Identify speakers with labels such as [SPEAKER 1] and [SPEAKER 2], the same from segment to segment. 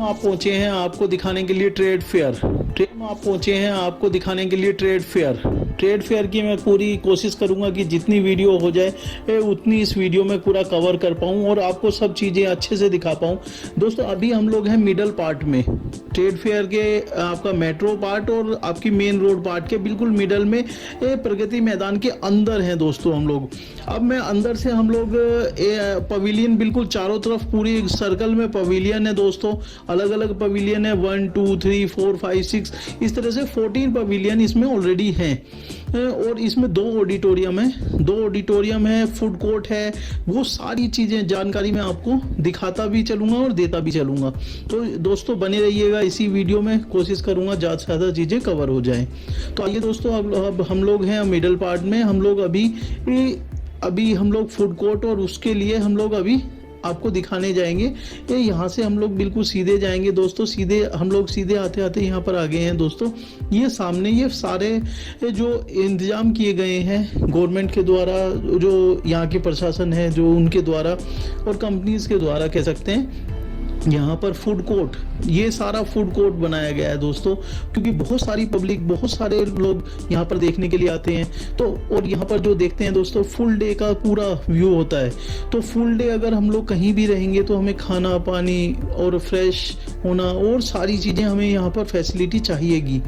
[SPEAKER 1] आप पहुंचे हैं आपको दिखाने के लिए ट्रेड फेयर। आप पहुंचे हैं आपको दिखाने के लिए ट्रेड फेयर की मैं पूरी कोशिश करूंगा कि जितनी वीडियो हो जाए उतनी इस वीडियो में पूरा कवर कर पाऊं और आपको सब चीज़ें अच्छे से दिखा पाऊं। दोस्तों अभी हम लोग हैं मिडल पार्ट में, ट्रेड फेयर के आपका मेट्रो पार्ट और आपकी मेन रोड पार्ट के बिल्कुल मिडल में प्रगति मैदान के अंदर हैं दोस्तों हम लोग। अब मैं अंदर से हम लोग पवेलियन बिल्कुल चारों तरफ पूरी सर्कल में पवेलियन है दोस्तों, अलग अलग पवेलियन है 1 2 3 4 5 6 इस तरह से 14 पवेलियन इसमें ऑलरेडी हैं और इसमें 2 ऑडिटोरियम है, फूड कोर्ट है, वो सारी चीज़ें जानकारी मैं आपको दिखाता भी चलूँगा और देता भी चलूँगा। तो दोस्तों बने रहिएगा इसी वीडियो में, कोशिश करूँगा ज़्यादा से ज़्यादा चीज़ें कवर हो जाएं। तो आइए दोस्तों अब हम लोग हैं मिडल पार्ट में, हम लोग अभी हम लोग फूड कोर्ट और उसके लिए हम लोग अभी आपको दिखाने जाएंगे। यहाँ से हम लोग बिल्कुल सीधे जाएंगे दोस्तों, हम लोग सीधे आते आते यहाँ पर आ गए हैं दोस्तों। ये सामने ये सारे जो इंतजाम किए गए हैं गवर्नमेंट के द्वारा, जो यहाँ के प्रशासन है जो उनके द्वारा और कंपनीज के द्वारा कह सकते हैं, यहाँ पर फूड कोर्ट, ये सारा फूड कोर्ट बनाया गया है दोस्तों, क्योंकि बहुत सारी पब्लिक, बहुत सारे लोग यहाँ पर देखने के लिए आते हैं। तो और यहाँ पर जो देखते हैं दोस्तों फुल डे का पूरा व्यू होता है। तो फुल डे अगर हम लोग कहीं भी रहेंगे तो हमें खाना पानी और फ्रेश होना और सारी चीज़ें हमें यहाँ पर फैसिलिटी चाहिएगी।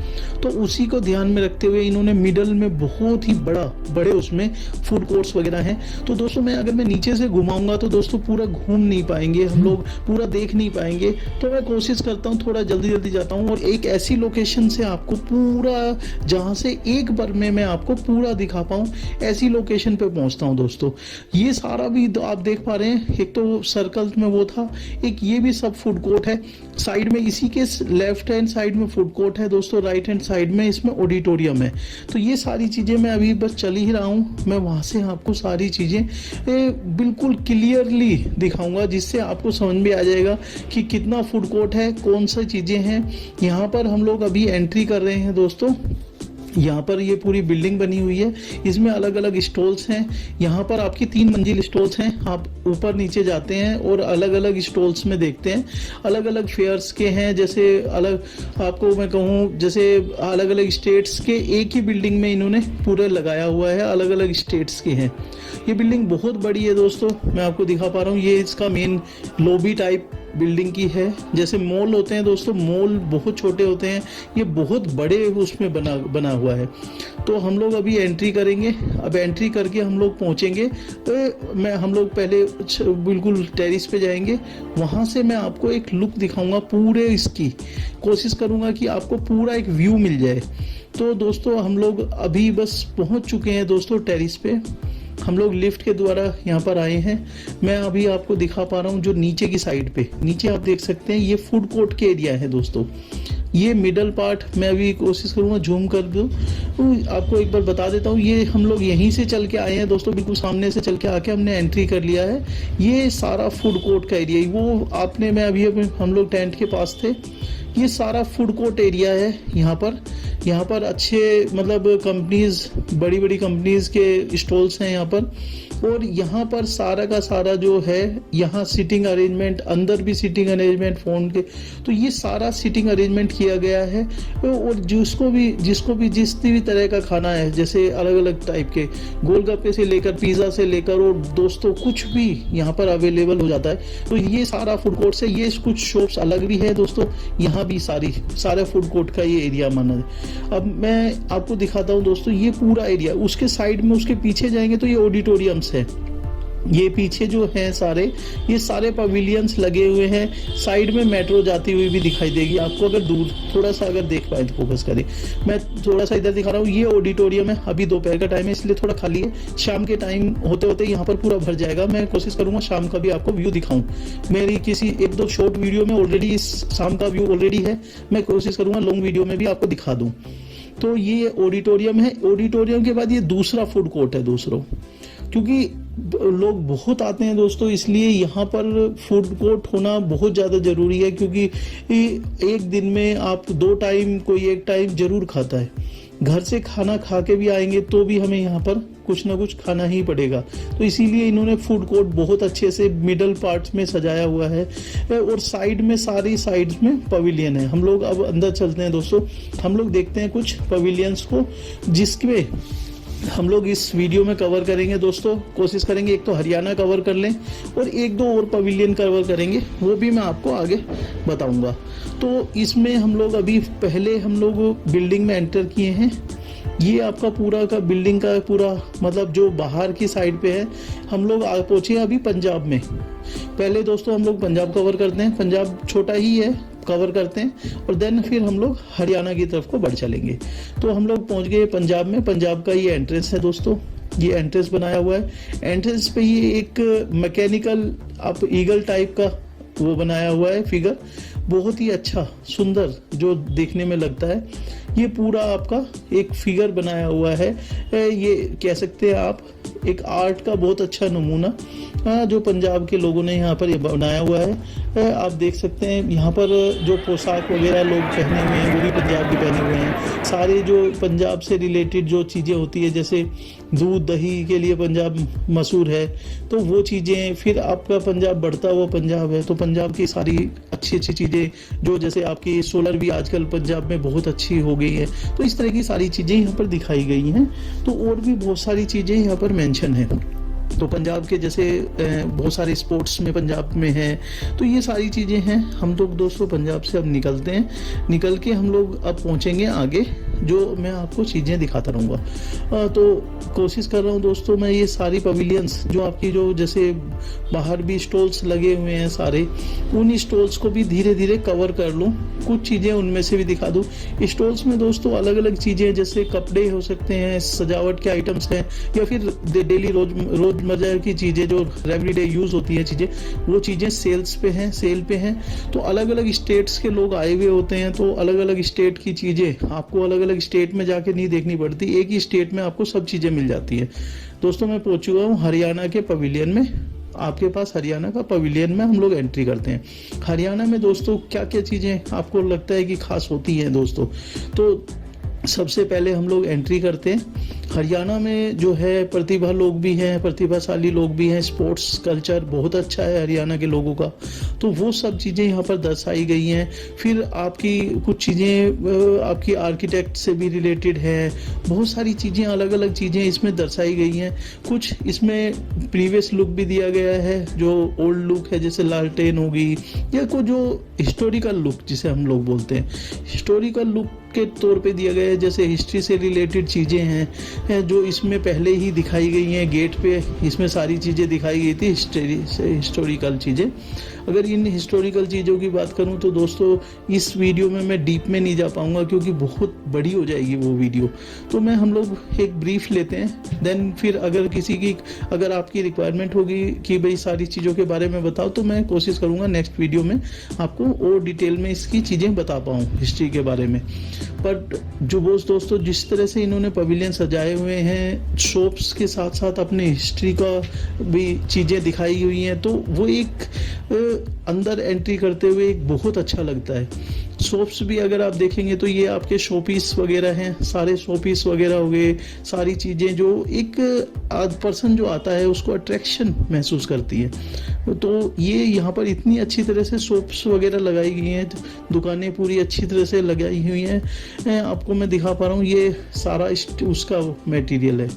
[SPEAKER 1] तो उसी को ध्यान में रखते हुए इन्होंने मिडल में बहुत ही बड़े उसमें फूड कोर्ट्स वगैरह हैं। तो दोस्तों अगर मैं नीचे से घुमाऊंगा तो दोस्तों पूरा घूम नहीं पाएंगे हम लोग, पूरा देख नहीं पाएंगे। तो मैं कोशिश करता हूँ थोड़ा जल्दी जाता हूँ और एक ऐसी लोकेशन से आपको पूरा, जहाँ से एक बार में मैं आपको पूरा दिखा पाऊँ, ऐसी लोकेशन पे पहुँचता हूँ दोस्तों। ये सारा भी आप देख पा रहे हैं, एक तो सर्कल में वो था, एक ये भी सब फूड कोर्ट है। साइड में इसी के लेफ्ट हैंड साइड में फूड कोर्ट है दोस्तों, राइट हैंड साइड में इसमें ऑडिटोरियम है। तो ये सारी चीज़ें मैं अभी बस चल ही रहा हूँ, मैं वहाँ से आपको सारी चीज़ें बिल्कुल क्लियरली दिखाऊंगा, जिससे आपको समझ में आ जाएगा कि कितना फूड कोर्ट है, कौन सी चीज़ें हैं। यहाँ पर हम लोग अभी एंट्री कर रहे हैं दोस्तों। यहाँ पर ये पूरी बिल्डिंग बनी हुई है, इसमें अलग अलग स्टॉल्स हैं। यहाँ पर आपकी 3 मंजिल स्टॉल्स हैं, आप ऊपर नीचे जाते हैं और अलग अलग स्टॉल्स में देखते हैं, अलग अलग फेयर्स के हैं। जैसे अलग आपको मैं कहूँ, जैसे अलग अलग स्टेट्स के एक ही बिल्डिंग में इन्होंने पूरे लगाया हुआ है, अलग अलग स्टेट्स के हैं। ये बिल्डिंग बहुत बड़ी है दोस्तों, मैं आपको दिखा पा रहा हूँ। ये इसका मेन लॉबी टाइप बिल्डिंग की है। जैसे मॉल होते हैं दोस्तों, मॉल बहुत छोटे होते हैं, ये बहुत बड़े उसमें बना हुआ है। तो हम लोग अभी एंट्री करेंगे, अब एंट्री करके हम लोग पहुंचेंगे तो हम लोग पहले बिल्कुल टेरिस पे जाएंगे, वहां से मैं आपको एक लुक दिखाऊंगा पूरे इसकी, कोशिश करूंगा कि आपको पूरा एक व्यू मिल जाए। तो दोस्तों हम लोग अभी बस पहुंच चुके हैं दोस्तों टेरिस पे, हम लोग लिफ्ट के द्वारा यहाँ पर आए हैं। मैं अभी आपको दिखा पा रहा हूँ जो नीचे की साइड पे, नीचे आप देख सकते हैं ये फूड कोर्ट के एरिया है दोस्तों। ये मिडल पार्ट मैं अभी कोशिश करूँगा जूम कर दूँ, आपको एक बार बता देता हूँ। ये हम लोग यहीं से चल के आए हैं दोस्तों, बिल्कुल सामने से चल के आके हमने एंट्री कर लिया है। ये सारा फूड कोर्ट का एरिया, वो आपने, मैं अभी हम लोग टेंट के पास थे, ये सारा फूड कोर्ट एरिया है। यहाँ पर अच्छे मतलब कंपनीज, बड़ी कंपनीज के स्टॉल्स हैं यहाँ पर। और यहाँ पर सारा का सारा जो है, यहाँ सिटिंग अरेंजमेंट, अंदर भी सिटिंग अरेंजमेंट फ़ोन के, तो ये सारा सिटिंग अरेंजमेंट किया गया है। और जिसको भी जिस भी तरह का खाना है, जैसे अलग अलग टाइप के गोलगप्पे से लेकर पिज़्ज़ा से लेकर और दोस्तों कुछ भी यहाँ पर अवेलेबल हो जाता है। तो ये सारा फूड कोर्ट से, ये कुछ शॉप्स अलग भी है दोस्तों, यहाँ भी सारे फूड कोर्ट का ये एरिया माना है। अब मैं आपको दिखाता हूँ दोस्तों ये पूरा एरिया, उसके साइड में, उसके पीछे जाएंगे तो ये ऑडिटोरियम्स है। ये पीछे जो है ये सारे पवेलियंस लगे हुए हैं। साइड में मेट्रो जाती हुई भी दिखाई देगी आपको, अगर दूर थोड़ा सा अगर देख पाए तो फोकस करें। मैं थोड़ा सा इधर दिखा रहा हूँ, ये ऑडिटोरियम है। अभी दोपहर का टाइम है इसलिए थोड़ा खाली है, शाम के टाइम होते होते यहाँ पर पूरा भर जाएगा। मैं कोशिश करूंगा शाम का भी आपको व्यू दिखाऊं। मेरी किसी 1-2 शॉर्ट वीडियो में ऑलरेडी इस शाम का व्यू ऑलरेडी है, मैं कोशिश करूंगा लॉन्ग वीडियो में भी आपको दिखा दूं। तो ये ऑडिटोरियम है। ऑडिटोरियम के बाद ये दूसरा फूड कोर्ट है दोस्तों, क्योंकि लोग बहुत आते हैं दोस्तों, इसलिए यहाँ पर फूड कोर्ट होना बहुत ज़्यादा ज़रूरी है। क्योंकि एक दिन में आप 2 टाइम, कोई 1 टाइम जरूर खाता है। घर से खाना खा के भी आएंगे तो भी हमें यहाँ पर कुछ ना कुछ खाना ही पड़ेगा। तो इसीलिए इन्होंने फूड कोर्ट बहुत अच्छे से मिडल पार्ट में सजाया हुआ है और साइड में सारी साइड्स में पवेलियन है। हम लोग अब अंदर चलते हैं दोस्तों, हम लोग देखते हैं कुछ पवेलियंस को जिसमें हम लोग इस वीडियो में कवर करेंगे दोस्तों। कोशिश करेंगे एक तो हरियाणा कवर कर लें और एक दो और पवेलियन कवर करेंगे, वो भी मैं आपको आगे बताऊंगा। तो इसमें हम लोग अभी पहले हम लोग बिल्डिंग में एंटर किए हैं। ये आपका पूरा का बिल्डिंग का पूरा मतलब जो बाहर की साइड पे है, हम लोग आ पहुंचे अभी पंजाब में। पहले दोस्तों हम लोग पंजाब कवर करते हैं, पंजाब छोटा ही है, कवर करते हैं और देन फिर हम लोग हरियाणा की तरफ को बढ़ चलेंगे। तो हम लोग पहुंच गए पंजाब में। पंजाब का ये एंट्रेंस है दोस्तों, ये एंट्रेंस बनाया हुआ है। एंट्रेंस पे ये एक मैकेनिकल आप ईगल टाइप का वो बनाया हुआ है फिगर, बहुत ही अच्छा सुंदर जो देखने में लगता है। ये पूरा आपका एक फिगर बनाया हुआ है, ये कह सकते हैं आप एक आर्ट का बहुत अच्छा नमूना जो पंजाब के लोगों ने यहाँ पर ये बनाया हुआ है। आप देख सकते हैं यहाँ पर जो पोशाक वगैरह लोग पहने हुए हैं वो भी पंजाब के पहने हुए हैं। सारे जो पंजाब से रिलेटेड जो चीज़ें होती है, जैसे दूध दही के लिए पंजाब मशहूर है, तो वो चीज़ें, फिर आपका पंजाब बढ़ता हुआ पंजाब है, तो पंजाब की सारी अच्छी अच्छी चीज़ें जो जैसे आपकी सोलर भी आजकल पंजाब में बहुत अच्छी हो गई है, तो इस तरह की सारी चीज़ें यहाँ पर दिखाई गई हैं। तो और भी बहुत सारी चीज़ें यहाँ पर मेंशन है। तो पंजाब के जैसे बहुत सारे स्पोर्ट्स में पंजाब में है, तो ये सारी चीज़ें हैं। हम लोग दोस्तों पंजाब से अब निकलते हैं, निकल के हम लोग अब पहुँचेंगे आगे, जो मैं आपको चीज़ें दिखाता रहूँगा। तो कोशिश कर रहा हूँ दोस्तों मैं ये सारी पवेलियंस जो आपकी जो जैसे बाहर भी स्टॉल्स लगे हुए हैं सारे, उन स्टॉल्स को भी धीरे धीरे कवर कर लूँ, कुछ चीज़ें उनमें से भी दिखा दूँ। स्टॉल्स में दोस्तों अलग अलग चीज़ें जैसे कपड़े हो सकते हैं, सजावट के आइटम्स हैं, या फिर डेली रोजमर्रा की चीज़ें जो एवरीडे यूज़ होती हैं चीज़ें, वो चीज़ें सेल्स पे हैं, सेल पे हैं। तो अलग अलग स्टेट्स के लोग आए हुए होते हैं, तो अलग अलग स्टेट की चीज़ें आपको अलग अलग स्टेट में जाके नहीं देखनी पड़ती, एक ही स्टेट में आपको सब चीज़ें मिल जाती है। दोस्तों मैं पहुंच चुका हूँ हरियाणा के पवेलियन में। आपके पास हरियाणा का पवेलियन में हम लोग एंट्री करते हैं। हरियाणा में दोस्तों क्या क्या चीज़ें आपको लगता है कि खास होती हैं दोस्तों, तो सबसे पहले हम लोग एंट्री करते हैं। हरियाणा में जो है प्रतिभा लोग भी हैं, प्रतिभाशाली लोग भी हैं, स्पोर्ट्स कल्चर बहुत अच्छा है हरियाणा के लोगों का, तो वो सब चीज़ें यहाँ पर दर्शाई गई हैं। फिर आपकी कुछ चीज़ें आपकी आर्किटेक्ट से भी रिलेटेड है, बहुत सारी चीज़ें अलग अलग चीज़ें इसमें दर्शाई गई हैं। कुछ इसमें प्रीवियस लुक भी दिया गया है, जो ओल्ड लुक है जैसे लालटेन होगी, या कुछ जो हिस्टोरिकल लुक जिसे हम लोग बोलते हैं, हिस्टोरिकल लुक के तौर पे दिया गया है। जैसे हिस्ट्री से रिलेटेड चीज़ें हैं जो इसमें पहले ही दिखाई गई हैं, गेट पे इसमें सारी चीज़ें दिखाई गई थी हिस्टोरिकल चीज़ें। अगर इन हिस्टोरिकल चीज़ों की बात करूं तो दोस्तों इस वीडियो में मैं डीप में नहीं जा पाऊंगा क्योंकि बहुत बड़ी हो जाएगी वो वीडियो, तो मैं हम लोग एक ब्रीफ लेते हैं, देन फिर अगर आपकी रिक्वायरमेंट होगी कि भाई सारी चीज़ों के बारे में बताओ, तो मैं कोशिश करूँगा नेक्स्ट वीडियो में आपको और डिटेल में इसकी चीज़ें बता पाऊँ हिस्ट्री के बारे में। बट जो दोस्तों जिस तरह से इन्होंने पवेलियन सजाए हुए हैं, शॉप्स के साथ साथ अपने हिस्ट्री का भी चीज़ें दिखाई हुई हैं, तो वो एक अंदर एंट्री करते हुए एक बहुत अच्छा लगता है। शॉप्स भी अगर आप देखेंगे तो ये आपके शोपीस वगैरह हैं, सारे शोपीस वगैरह हो गए, सारी चीज़ें जो एक पर्सन जो आता है उसको अट्रैक्शन महसूस करती है। तो ये यहाँ पर इतनी अच्छी तरह से शॉप्स वगैरह लगाई गई हैं, दुकानें पूरी अच्छी तरह से लगाई हुई हैं। आपको मैं दिखा पा रहा हूँ, ये सारा उसका मटेरियल है,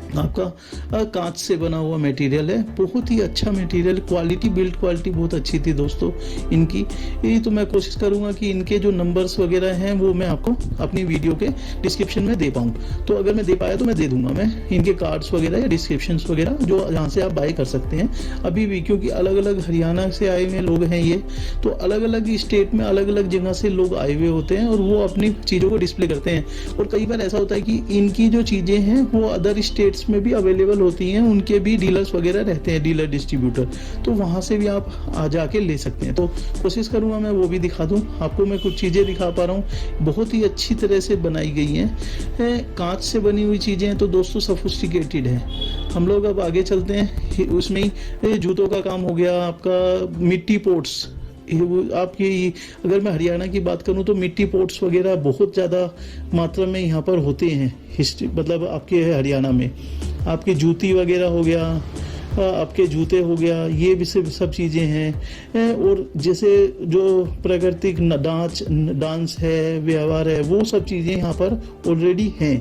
[SPEAKER 1] आपका कांच से बना हुआ मटेरियल है, बहुत ही अच्छा मटेरियल, क्वालिटी बिल्ड क्वालिटी बहुत अच्छी थी दोस्तों इनकी। ये तो मैं कोशिश करूंगा कि इनके जो नंबर्स वगैरह हैं वो मैं आपको अपनी वीडियो के डिस्क्रिप्शन में दे पाऊँ, तो अगर मैं दे पाया तो मैं दे दूंगा मैं इनके कार्ड्स वगैरह या डिस्क्रिप्शन वगैरह जो जहाँ से आप बाय कर सकते हैं अभी भी, क्योंकि अलग अलग हरियाणा से आए हुए लोग हैं ये, तो अलग अलग स्टेट में अलग अलग जगह से लोग आए हुए होते हैं और वो अपनी चीज़ों को डिस्प्ले करते हैं। और कई बार ऐसा होता है कि इनकी जो चीज़ें हैं वो अदर स्टेट्स में भी अवेलेबल होती हैं, उनके भी डीलर्स वगैरह रहते हैं, डीलर डिस्ट्रीब्यूटर, तो वहाँ से भी आप आ जाके ले सकते हैं। तो कोशिश करूँगा मैं वो भी दिखा दूँ आपको। मैं कुछ चीज़ें दिखा पा रहा हूँ, बहुत ही अच्छी तरह से बनाई गई हैं, कांच से बनी हुई चीज़ें हैं, तो दोस्तों सोफिस्टिकेटेड है। हम लोग अब आगे चलते हैं, उसमें ही जूतों का काम हो गया, आपका मिट्टी पोट्स, आपकी अगर मैं हरियाणा की बात करूं तो मिट्टी पोट्स वगैरह बहुत ज़्यादा मात्रा में यहाँ पर होते हैं। हिस्ट्री मतलब आपके हरियाणा में आपके जूती वगैरह हो गया, आपके जूते हो गया, ये भी सब चीज़ें हैं। और जैसे जो प्राकृतिक डांस है, व्यवहार है, वो सब चीज़ें यहाँ पर ऑलरेडी हैं।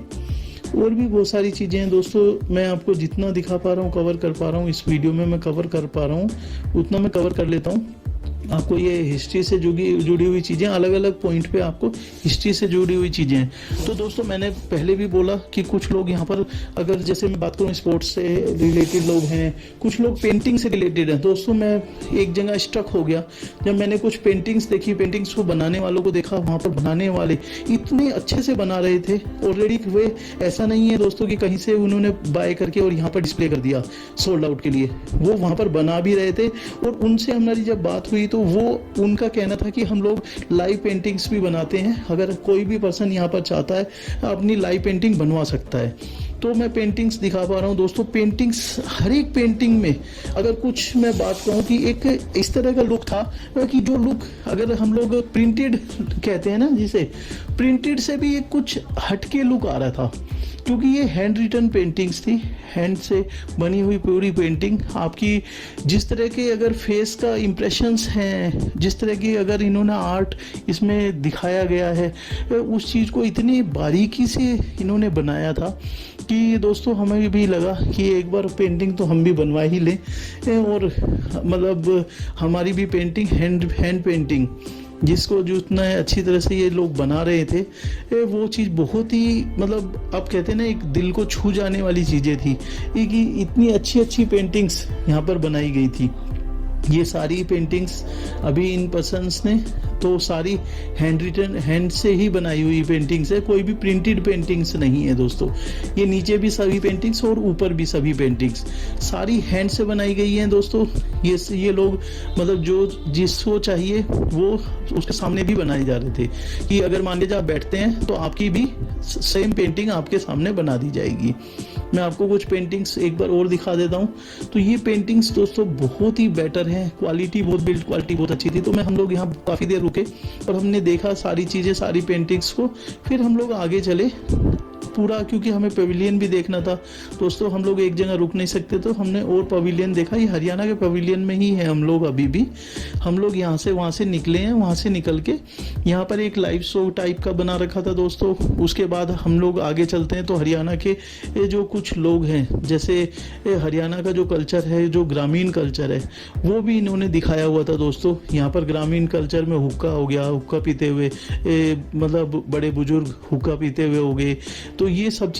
[SPEAKER 1] और भी बहुत सारी चीज़ें हैं दोस्तों। मैं आपको जितना दिखा पा रहा हूँ, कवर कर पा रहा हूँ, इस वीडियो में मैं कवर कर पा रहा हूँ उतना मैं कवर कर लेता हूँ। आपको ये हिस्ट्री से जुड़ी हुई चीज़ें, अलग अलग पॉइंट पे आपको हिस्ट्री से जुड़ी हुई चीज़ें हैं। तो दोस्तों मैंने पहले भी बोला कि कुछ लोग यहाँ पर, अगर जैसे मैं बात करूँ स्पोर्ट्स से रिलेटेड लोग हैं, कुछ लोग पेंटिंग से रिलेटेड हैं। दोस्तों मैं एक जगह स्ट्रक हो गया जब मैंने कुछ पेंटिंग्स देखी, पेंटिंग्स को बनाने वालों को देखा। वहाँ पर बनाने वाले इतने अच्छे से बना रहे थे ऑलरेडी। वे ऐसा नहीं है दोस्तों कि कहीं से उन्होंने बाय करके और यहाँ पर डिस्प्ले कर दिया सोल्ड आउट के लिए। वो वहाँ पर बना भी रहे थे। और उनसे हमारी जब बात हुई तो वो उनका कहना था कि हम लोग लाइव पेंटिंग्स भी बनाते हैं, अगर कोई भी पर्सन यहाँ पर चाहता है अपनी लाइव पेंटिंग बनवा सकता है। तो मैं पेंटिंग्स दिखा पा रहा हूँ दोस्तों। पेंटिंग्स, हर एक पेंटिंग में अगर कुछ मैं बात कहूँ कि एक इस तरह का लुक था कि जो लुक अगर हम लोग प्रिंटेड कहते हैं ना, जिसे प्रिंटेड से भी एक कुछ हटके लुक आ रहा था, क्योंकि ये हैंड रिटन पेंटिंग्स थी, हैंड से बनी हुई पूरी पेंटिंग। आपकी जिस तरह के अगर फेस का इम्प्रेशंस हैं, जिस तरह की अगर इन्होंने आर्ट इसमें दिखाया गया है, उस चीज़ को इतनी बारीकी से इन्होंने बनाया था कि दोस्तों हमें भी लगा कि एक बार पेंटिंग तो हम भी बनवा ही लें। और मतलब हमारी भी पेंटिंग हैंड पेंटिंग जिसको जितना अच्छी तरह से ये लोग बना रहे थे, वो चीज़ बहुत ही मतलब आप कहते हैं ना, एक दिल को छू जाने वाली चीज़ें थी कि इतनी अच्छी अच्छी पेंटिंग्स यहाँ पर बनाई गई थी। ये सारी पेंटिंग्स अभी इन पर्सन्स ने तो सारी हैंड रिटन, हैंड से ही बनाई हुई पेंटिंग्स है, कोई भी प्रिंटेड पेंटिंग्स नहीं है दोस्तों। ये नीचे भी सभी पेंटिंग्स और ऊपर भी सभी पेंटिंग्स सारी हैंड से बनाई गई हैं दोस्तों। ये लोग मतलब जो जिसको चाहिए वो उसके सामने भी बनाए जा रहे थे कि अगर मान लीजिए आप बैठते हैं तो आपकी भी सेम पेंटिंग आपके सामने बना दी जाएगी। मैं आपको कुछ पेंटिंग्स एक बार और दिखा देता हूँ। तो ये पेंटिंग्स दोस्तों बहुत ही बेटर है, क्वालिटी बहुत, बिल्ड क्वालिटी बहुत अच्छी थी। तो हम लोग यहाँ काफ़ी देर रुके और हमने देखा सारी चीज़ें, सारी पेंटिंग्स को। फिर हम लोग आगे चले पूरा, क्योंकि हमें पवेलियन भी देखना था दोस्तों। हम लोग एक जगह रुक नहीं सकते, तो हमने और पवेलियन देखा। ये हरियाणा के पवेलियन में ही है हम लोग अभी भी। हम लोग यहाँ से वहाँ से निकले हैं, वहाँ से निकल के यहाँ पर एक लाइव शो टाइप का बना रखा था दोस्तों। उसके बाद हम लोग आगे चलते हैं तो हरियाणा के जो कुछ लोग हैं, जैसे हरियाणा का जो कल्चर है, जो ग्रामीण कल्चर है, वो भी इन्होंने दिखाया हुआ था दोस्तों। यहाँ पर ग्रामीण कल्चर में हुक्का हो गया, हुक्का पीते हुए मतलब बड़े बुजुर्ग हुक्का पीते हुए हो गए। तो ये सब